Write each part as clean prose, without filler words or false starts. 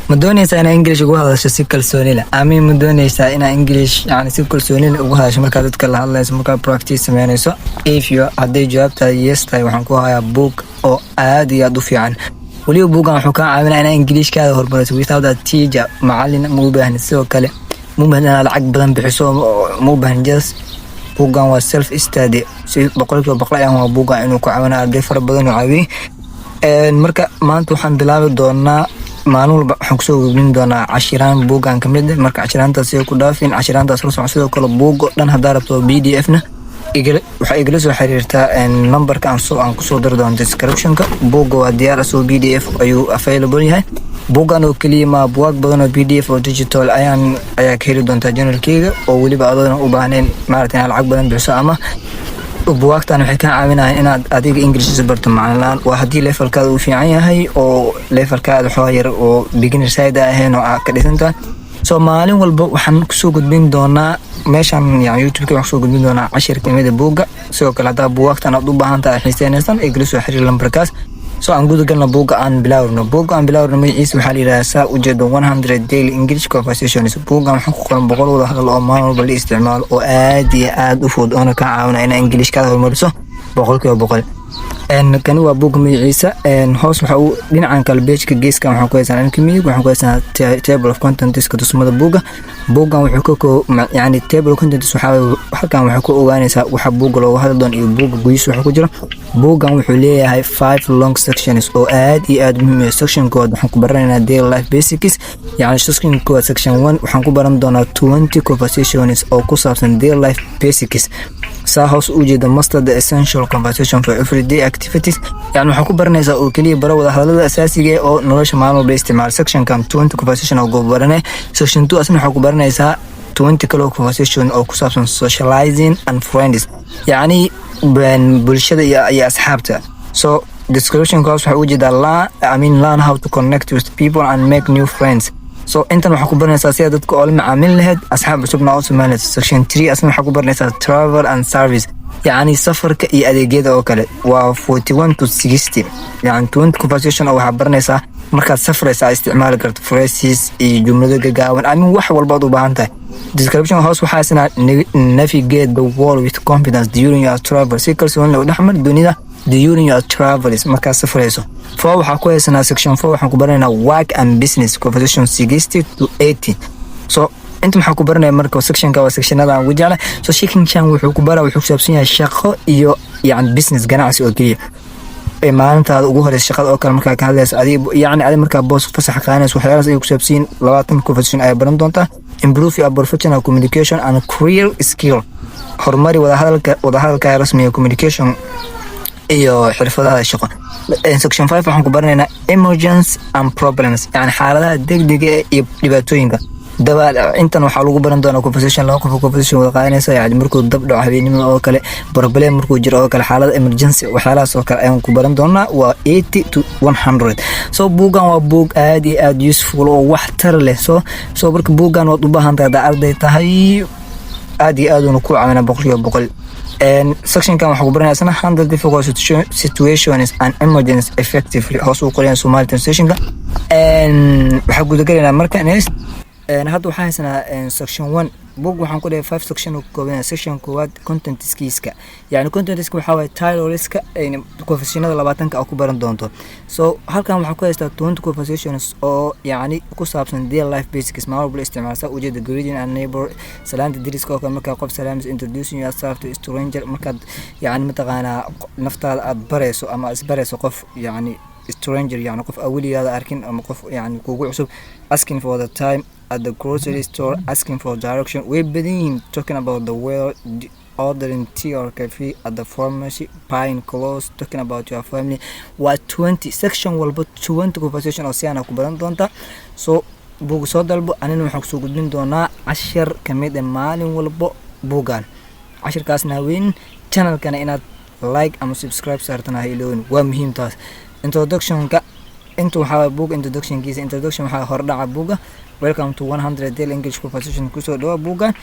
ma doonaysaa inaa English ugu hadasho si kalsooni leh ama ma doonaysaa inaa English yani si kalsooni leh ugu hadasho markaa dadka la hadlayso markaa practice sameynayso? If you hadday jawaabtaa yes tahay waxaan ku hayaa book oo aad iyo aad u fiican. waliba buugan wuxuu kaa caawinaa inaa Englishkaada horumariso without that teacher macallin ma u baahni sidoo kale ma baahna lacag badan bixiso ma u baahni just buugan waa self study si boqolkiiba boqol ayaan waa buugan inuu ku caawinaa arday fara badan oo caawiye. marka maanta waxaan bilaabi doonaa maalin walba waxaan kusoo gudbin doonaa cashiraan buugan ka mid ah. marka cashiraantaas ay ku dhaafin cashiraantaas la socon sidoo kale buugo dhan haddaa rabto PDF na waxaa igala soo xiriirtaa numberka aan kusoo dari doono descriptionka. buuga waa diyaar asoo PDF ayuu available yahay. buugan oo keliya ma buugaag badan oo PDF oo digital ayaa ka heli doontaa channelkeyga oo weliba adoona u baahnayn maaragtay inaad lacag badan bixiso ama buugaagtan waxay kaa caawinayaan inaad adiga English barto macnaheedu waa haddii levelkaada uu fiican yahay oo levelkaada waxaa yar oo beginner side ahayn oo ka dhisanta. soo maalin walba waxaan kusoo gudbin doonaa meeshan yani YouTube-ka waxaan kusoo gudbin doonaa cashir kamid ah buuga. sidoo kale haddaa buugaagtan aad u baahan tahay xiiseynaysan igala soo xiriir lambarkaas. soo aan guda galna buuga aan bilaawno magaciisa waxaa la yidhahdaa saa ujeedo 100 daily English conversations. buugan waxaa ku qoran 100 wada hadal oo maalin walba la isticmaalo oo aad iyo aad u fudud oona kaa caawina inaa Englishkaada horumariso boqolkiiba boqol. kani waa buuga magaciisa. hoos waxa uu dhinacan kale page-ka geeskan waxaan ku haysanaa inka midig waxaan ku haysanaa table of contents ka tusmada buugan wuxuu ka yani table of contents halkan waxaa ku ogaanaysaa waxa buuga looga hadli doono iyo buuga gudihiisa waxa ku jira. buugan wuxuu leeyahay 5 long sections oo aad iyo aad muhiim ah. section kood waxaan ku baranaynaa daily life basics yani section kood section 1 waxaan ku baran doonaa 20 conversations oo ku saabsan daily life basics. saa hoos u jeeda master the essential conversation for everyday activities yani waxaa ku baranaysaa oo keliya bara wada hadalada asaasiga oo nolosha maalin walba isticmaal. sectionkan 20 conversation oo gobarane. section 2 asna waxaa ku baranaysaa 20 kale conversation oo ku saabsan socializing and friends yani bulshada iyo asxaabta. so description course waxa uu jeedaa learn how to connect with people and make new friends. so intan waxaa ku baranaysaa sida dadka oo la macaamil lahayd asxaab cusubna oo Soomaaliyeed. section 3 asna waxaa ku baranaysaa travel and service yani safarka iyo adeegyada oo kale waa 41 to 60 yani 20 conversation oo waxaa baranaysaa markaad safraysaa isticmaali karto phrases iyo jumlado gagaaban ama wax walba u baahan tahay. description house waxaa isna navigate the world with confidence during your travel si kalsooni leh u dhaxmar dunida during your travels markaa safrayso. waxaa ku haysanaa section 4 waxaan ku baranaynaa work and business conversation 60 to 80. so inta maxaa ku baranaya marka sectionka waa sectionada aan wajacla. so sectionkan wuxuu ku saabsan yahay shaqo iyo yani business ganacsi oo keliya. maalintaada ugu horeysa shaqada oo kale markaa ka hadlaysa adiga markaa boos fasax qaanayso waxyaalahaas ay ku saabsan 20 conversation ay baran doontaa. improve your professional communication and career skill horumari wada hadalka rasmiga communication iyo xirfadaha shaqo. section 5 waxaan ku baranaynaa emergency and problems yani xaaladaha degdega iyo dhibaatooyinka. intan waxaa lagu baran doonaa conversation laba qof conversation wada qaadanaysa yani markuu dab dhaco habeenimo oo kale problem markuu jiro oo kale xaalada emergency waxyaalahaas oo kale ayaan ku baran doonaa waa 80 to 100. so buugan waa buug aad iyo aad useful oo waxtar leh. so marka buugan waad u baahan tahay arday tahay aad iyo aad uu ku caawinaa boqolkiiba boqol. sectionkan waxaa ku baranaysaa handle difficult situations and emergencies effectively hoos u qorayaan Somali translationka. waxaa gudagalaynaa marka next hadda waxaa haysanaa section 1 book waxaan ku dhahay 5 section oo kooban. section koowaad content skiiska yani content skiiska waxaa way title-iska conversationada 20 oo ku baran doonto. so halkan waxaa ku haystaa 20 conversations oo yani ku saabsan daily life basics ma walba isticmaalsa ujeeda greeting and neighbor salaanta deriska oo kale markaa qof salaamis introducing yourself to stranger markaad yani mataqaanaa naftaada aad barayso ama isbarayso qof yani stranger yani qof awliyaada arkin ama qof yani kugu cusub. asking for the time at the grocery store asking for direction way badin talking about the world ordering tea or coffee at the pharmacy buying clothes talking about your family. waa 20 section walba 20 conversation oo si aan ku baran doonta. so buug soo dalbo anina waxaan ku soo gudbin doonaa cashir kamid ah maalin walba buugan. cashirkaasna weyn channelkana inaad like ama subscribe saartana ha ilowin waa muhiim taas. introductionka inta waxaa book introductionkiisa waxaa hordhaca buuga welcome to 100 daily English conversation kusoo dhawa buuga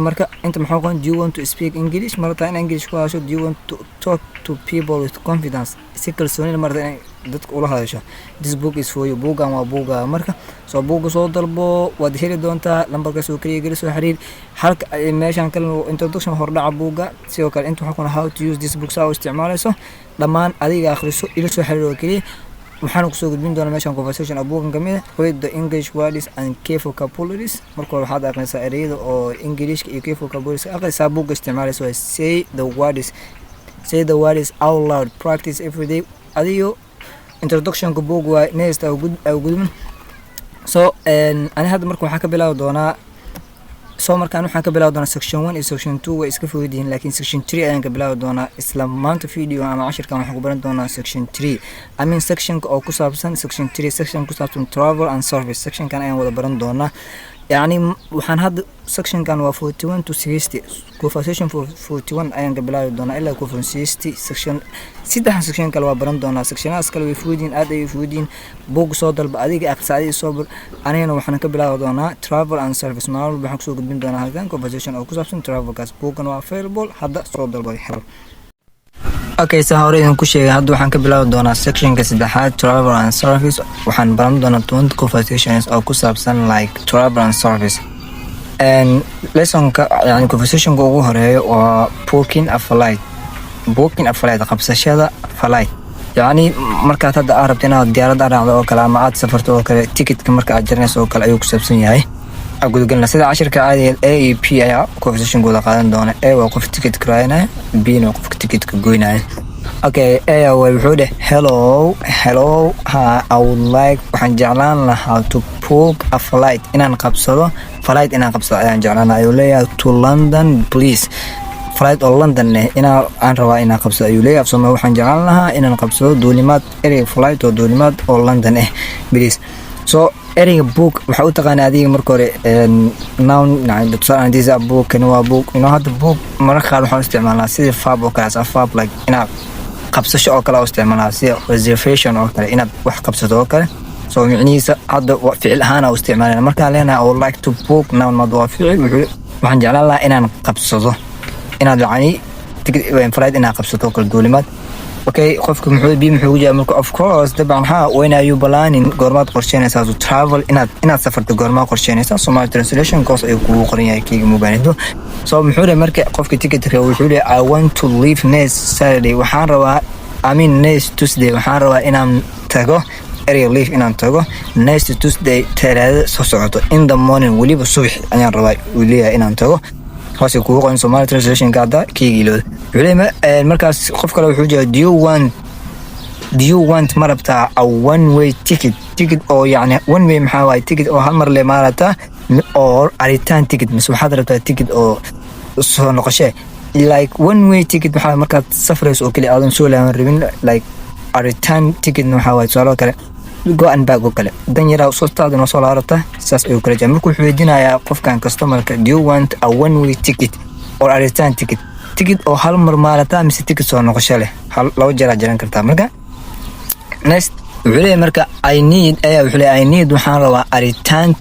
marka inta maxaa qoran do you want to speak English marta in English ku hadasho do you want to talk to people with confidence si kalsooni marta in dadka ula hadasho this book is for you. buugan waa buuga marka soo buuga soo dalbo waad heli doontaa lambarkaas oo kaliya geli soo xiriir halka meeshan kale introduction hordhaca buuga sidoo kale inta waxaan how to use this book saa u isticmaalayso dhammaan adiga akhriso ila soo xiriir oo kaliya waxaan ku soo gudbin doonaa meeshan conversation abuugan kamid read the English words and key vocabularies marka waxaad aqoonsaa ereyada oo Englishka iyo key vocabularies aqrisaa buuga isticmaalayso say the words out loud practice every day adiyo introduction ku buug waa next au gudbin so ani hadda marka waxaan ka bilaabi doonaa markaan waxaan ka bilaabi doonaa section 1 iyo section 2 way iska fogeeyeen laakiin section 3 ayaan ka bilaabi doonaa isla maanta video ama cashirkan waxaan ku baran doonaa section 3 section oo ku saabsan section 3 section ku saabsan travel and service section kan ayaan wada baran doonaa يعني waxaan hadda section kan waa 41 to 60 conversation 41 ayaan ka bilaabi doonaa ilaa ku 60 section section kale waa baran doonaa sectionaas kale way fuudin aad ay fuudin boog soo dalba adiga aqsaadi soo bar anina waxaan ka bilaabi doonaa travel and service maal waxaan ku soo gudbin doonaa halkan conversation oo ku saabsan travel kaas boogan waa available hadda soo dalba hel okay so hore aan ku sheegay hadda waxaan ka bilaabi doonaa section ka saddexaad travel and service waxaan baran doonaa 20 conversations oo ku saabsan like travel and service and lesson ka yani conversation ugu horeeyo waa booking a flight qabsashada flight yani markaad hadda arabto inaad diyaarad raacdo oo kale ama aad safarto oo kale ticketka marka aad jarnayso oo kale ayuu ku saabsan yahay أقول سيدا عشرة عادي A P أيا كوفيشن قولا قادن دونا A وقف تيكت كراينا B وقف تيكت كجوينا okay A وبحوده hello I would like وحن جعلان how to book a flight إن نقبضه flight إن نقبضه أيا جعلان أيوليا to London please flight أو لندن إن روا إن نقبضه أيوليا فسمى وحن جعلانها إن نقبضه دولمات إري flight ودولمات أو لندن please so ereyga book waxa uu taqaanaa adiga marka hore noun yani tusaan this a book and waa book hadda book marka qaar waxaan isticmaalnaa sida verb oo kale verb like inaad qabsasho oo kale isticmaalnaa sida reservation oo kale inaad wax qabsato oo kale soo micnihiisa hadda ficil ahaan oo isticmaalnaa marka leenahay I would like to book noun mad waa ficil waxaan jeclaan lahaa inaan qabsado inaad yani flight inaan qabsato kala duulimaad okay qofka muxuu jaa marka of course dabcan when are you planning goormaad qorsheynaysaa to travel inaad safarto goormaad qorsheynaysaa Somali translation course ay kugu qoran yahay kiiga mubaanido soo muxuu marka qofka ticketka wuxuu leeyahay I want to leave next Saturday waxaan rabaa next Tuesday waxaan rabaa inaan tago area leave inaan tago next Tuesday Talaado soo socoto in the morning waliba subax ayaan rabaa uu leeyahay inaan tago hoose kugu qoran Somali translation kaada kiigilo waliba markaas qof kale wuxuu jeedaa do you want marabta a one way ticket oo yani one way maxaa waay ticket oo hal mar le maarata or aritaan ticket mis waxaad rabtaa ticket oo soo noqoshe like one way ticket maxaa markaad safrayso oo kale aadan soo laaban rabin like aritaan ticket maxaa waay soo kale go and back oo kale dan yaraa soo taadana soo laarata saas ay kala jaamil ku xweydinayaa qofkan customerka do you want a one way ticket or aritaan ticket oo hal mar maarata mise ticket soo noqosho leh hal laba jeer jaran kartaa marka next wuxuu marka I need waxaan rabaa aritaan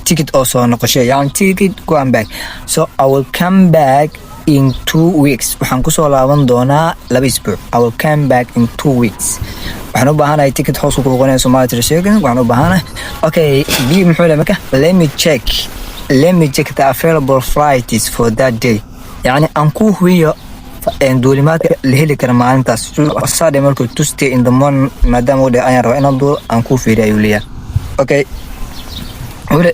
ticket oo soo noqosho yani ticket go and back so I will come back in 2 weeks waxaan ku soo laaban doonaa 2 isbuuc I will come back in 2 weeks waxaan u baahanahay ticket hoos ugu qoranay Somali translation waxaan u baahanahay okay bi muxuu marka let me check the available flights for that day يعني أنكو هي دولمات اللي هي كرمان تاس صار مركو Tuesday in the morning مادام وده أنا رأينا دول أنكو في رأيوليا أوكي ولا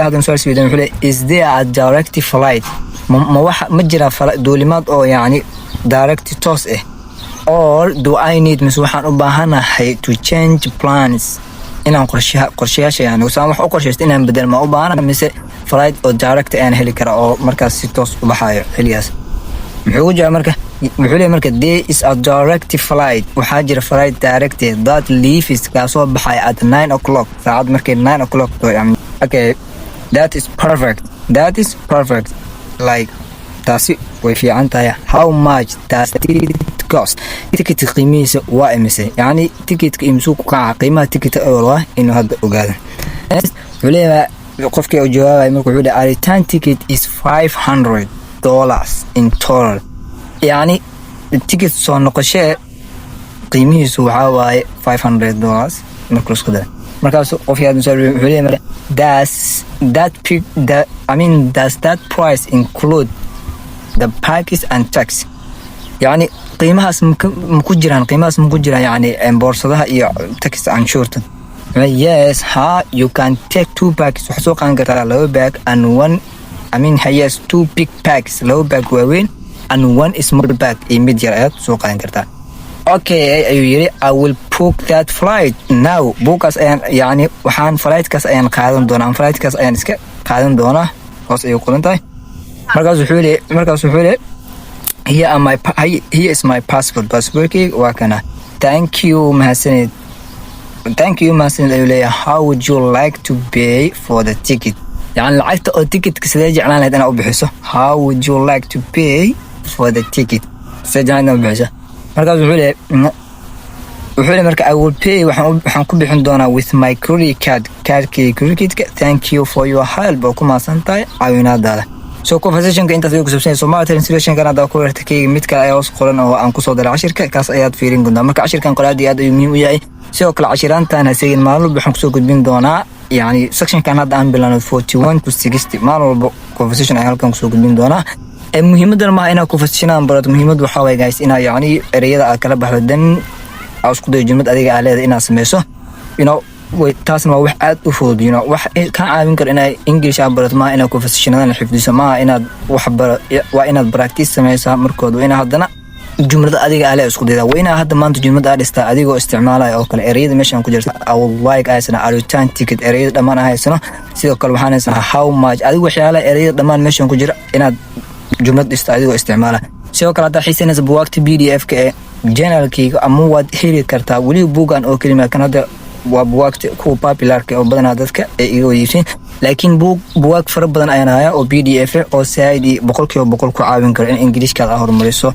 هذا مسؤول سويدن ولا is there a direct flight ما واحد مجرى دولمات أو يعني direct toss or do I need مسوحان أباهنا to change plans إن قرشياش يعني وسامح قرشيست إنهم بدل ما أباهنا مثل flight أو direct أنا هلي كرا أو مركز توس وبحايا هلياس محوجة مركز there is a direct flight وحاجر flight direct that leaves كاسو بحايا at 9 o'clock ساعد مركز 9 o'clock يعني okay that is perfect like تاسي وفي عنتها how much does it cost ticket قيمته وامسه يعني ticket قيمته قيمه ticket اول انه هذا اوغاد ولا قفك او جواب markuu wuxuu dhahay return ticket is $500 in total يعني ticket soo noqoshe qiimihiisu waxa waaye $500 marka isku dara markaas qofkii aad soo wuxuu does that price include the package and tax يعني qiimahaas ma ku jiraan yani boorsadaha iyo tax canshuurta yes you can take 2 bags wax soo qaadan kartaa 2 bag and one yes 2 big bags 2 bag waaweyn and 1 small bag mid yar aad soo qaadan kartaa okay ayuu yiri I will book that flight now bookaas ayaan yani waxaan flightkaas ayaan qaadan iska qaadan doonaa hoos ay qoran tahay markaas wuxuu leeyahay here is my passportkii waa kana thank you mahadsanid ayuu leeyahay how would you like to pay for the ticket yani lacagta oo ticketka sidee jeclaan lahayd inaad u bixiso how would you like to pay for the ticket sidee jeclaan inaad u bixiso markaas wuxuu leeyahay marka I will pay waxaan ku bixin doonaa with my credit cardka thank you for your help oo ku maasantahay caawinaadaada so conversationka intaas ay ku saabsan Soomaali translation kana ku wartay mid kale ayaa soo qoran oo aan ku soo daray cashirka kaas ayaad fiirin doontaa marka cashirkan qolaadii aad ayuu muhiim u yahay sidoo kale cashiraantan haseegin maalin walba waxaan ku soo gudbin doonaa yani section kan hadda aan bilano 41 to 60 maalin walba conversation ay halkan ku soo gudbin doonaa muhiimadan ma ina conversation aan barato muhiimadu waxa way guys ina yani ereyada aad kala baxdo dan aad isku day jumlad adiga aad leedahay inaad sameeyso taasna waa wax aad u fudud wax ka caawin karo inay English aad barato ma ina conversationadan xifdiso ma inaad wax waa inaad practice sameysaa markood waa ina hadana jumlada adiga aad isku dayda waa ina hadda maanta jumlada aad dhista adigoo isticmaalaya oo kale ereyada meeshan ku jirta I would like aysan return ticket ereyada dhamaan ahaysano sidoo kale waxaan haysanaa how much adiga waxyaalaha ereyada dhamaan meeshan ku jira inaad jumlad dhista adigoo isticmaala sidoo kale hadda xiisaynaysa buugta PDF-ka ee journalkayga ama waad heli kartaa wali buugan oo kelima kan hadda waa buugta ku popularka oo badan dadka ay iga weydiin laakiin buug fara badan ayaan hayaa oo PDF oo saadi 100% ku caawin karo in Englishka aad horumariso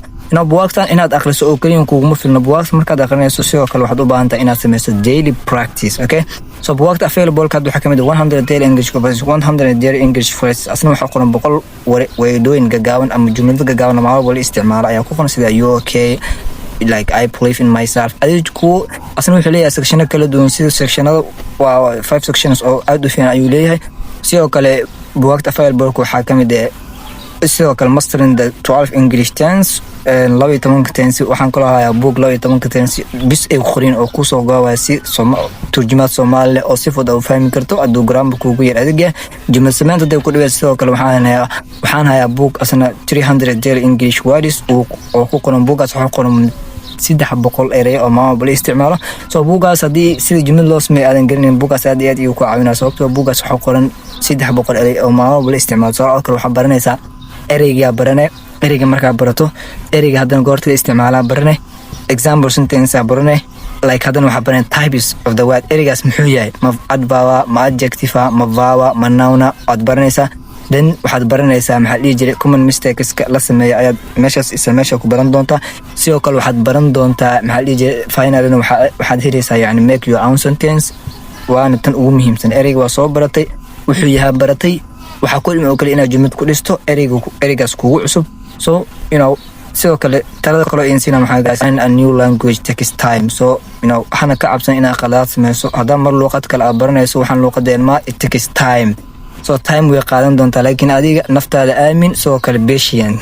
buugtan inaad akhriso oo kaliya kugu ma filna buugta markaad akhrinayso sidoo kale waxaad u baahan tahay inaad sameyso daily practice okay so buugta available ka waxa kamid 100 daily English conversation 100 daily English phrases asna waxa qoran 100 weedooyin gagaaban ama jumlado gagaaban ama wali isticmaala ayaa ku qoran sida you okay like I believe in myself adigu asna wuxuu leeyahay sectionada kala duwan sida sectionada waa 5 sections oo aad u fiican ayuu leeyahay sidoo kale buugta available waxa kamid ah sidoo kale mastering the 12 English tense 12 tense waxaan kula hayaa book 12 tense bis ay qorin oo ku soo gaabay si turjumaad Soomaali oo si fudud u fahmi karto adoo grammar kuugu yar adiga jumlad samaynta day ku dhaweey sidoo kale waxaan hayaa book asna 300 daily English words oo ku qoran bookaas waxa qoran 300 erey oo maamul isticmaalo soo buugaas hadii sida jumlad loo sameeyo aadan garanin buugaas aad iyo ku caawinaa sababtoo buugaas waxa qoran 300 erey oo maamul isticmaalo soo kale waxa baranaysaa ereyga markaa barato ereyga haddana goorta isticmaalaa barane example sentence barane like haddana waxa baran types of the word ereygaas muxuu yahay ma adverb ma adjective ma verb ma noun aad baranaysaa then waxaad baranaysaa maxaa dhihi jiray common mistakes la sameeyo ayaad meesha ku baran doontaa sidoo kale waxaad baran doontaa maxaa dhihi jiray finally waxaad helaysaa yani make your own sentence waana tan ugu muhiimsan ereyga waa soo baratay wuxuu yahay baratay waxa ku ilmo kale inaad jumlad ku dhisto ereygaas kugu cusub so sidoo kale talada kale insina maxaa gaasaan a new language takes time so waxana ka cabsan inaad qalaad sameyso haddii mar luqad kale aad baranayso waxaan luqadeen ma it takes time so time way qaadan doontaa laakiin adiga naftaada aamin soo kale patient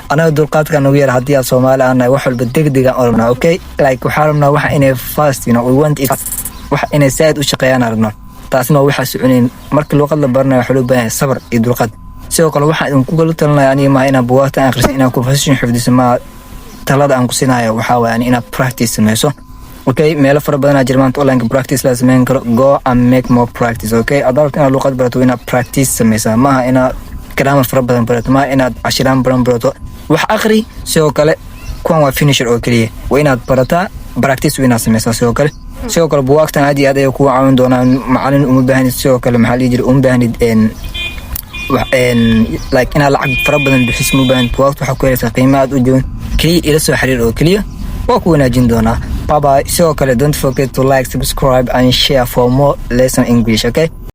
anaga dulqaadka nagu yar hadii Soomaali aan wax walba degdeg aan orna okay like waxa rabnaa waxa inay fast we want it wax inay saad u shaqeeyaan aragno taasna waxa soconayn marka luqad la baranayo waxa loo baahan sabr iyo dulqaad sidoo kale waxa aan ku kala talinayaa ani ma ina buugta akhrisin ina conversation xifdiso ma talada aan ku siinayo waxa weeyaan ina practice sameyso okay meelo fara badan German online practice la sameyn karo go and make more practice okay adalta ina luqad barato ina practice sameysa ma ina grammar fara badan barato ma ina ashiraan barato wax akhri sidoo kale kuwan waa finisher oo kaliya waa inaad barataa practice ina sameysa sidoo kale buugtan aad iyo aad ay ku caawin doonaan macallin uma baahnid sidoo kale maxaa la jira uma baahnid like ina lacag fara badan bixis uma baahnid buugta waxa ku helaysaa qiimo aad u jaban kaliya ila soo xiriir oo kaliya waa ku wanaajin doonaa bye bye sidoo kale don't forget to like subscribe and share for more lesson English okay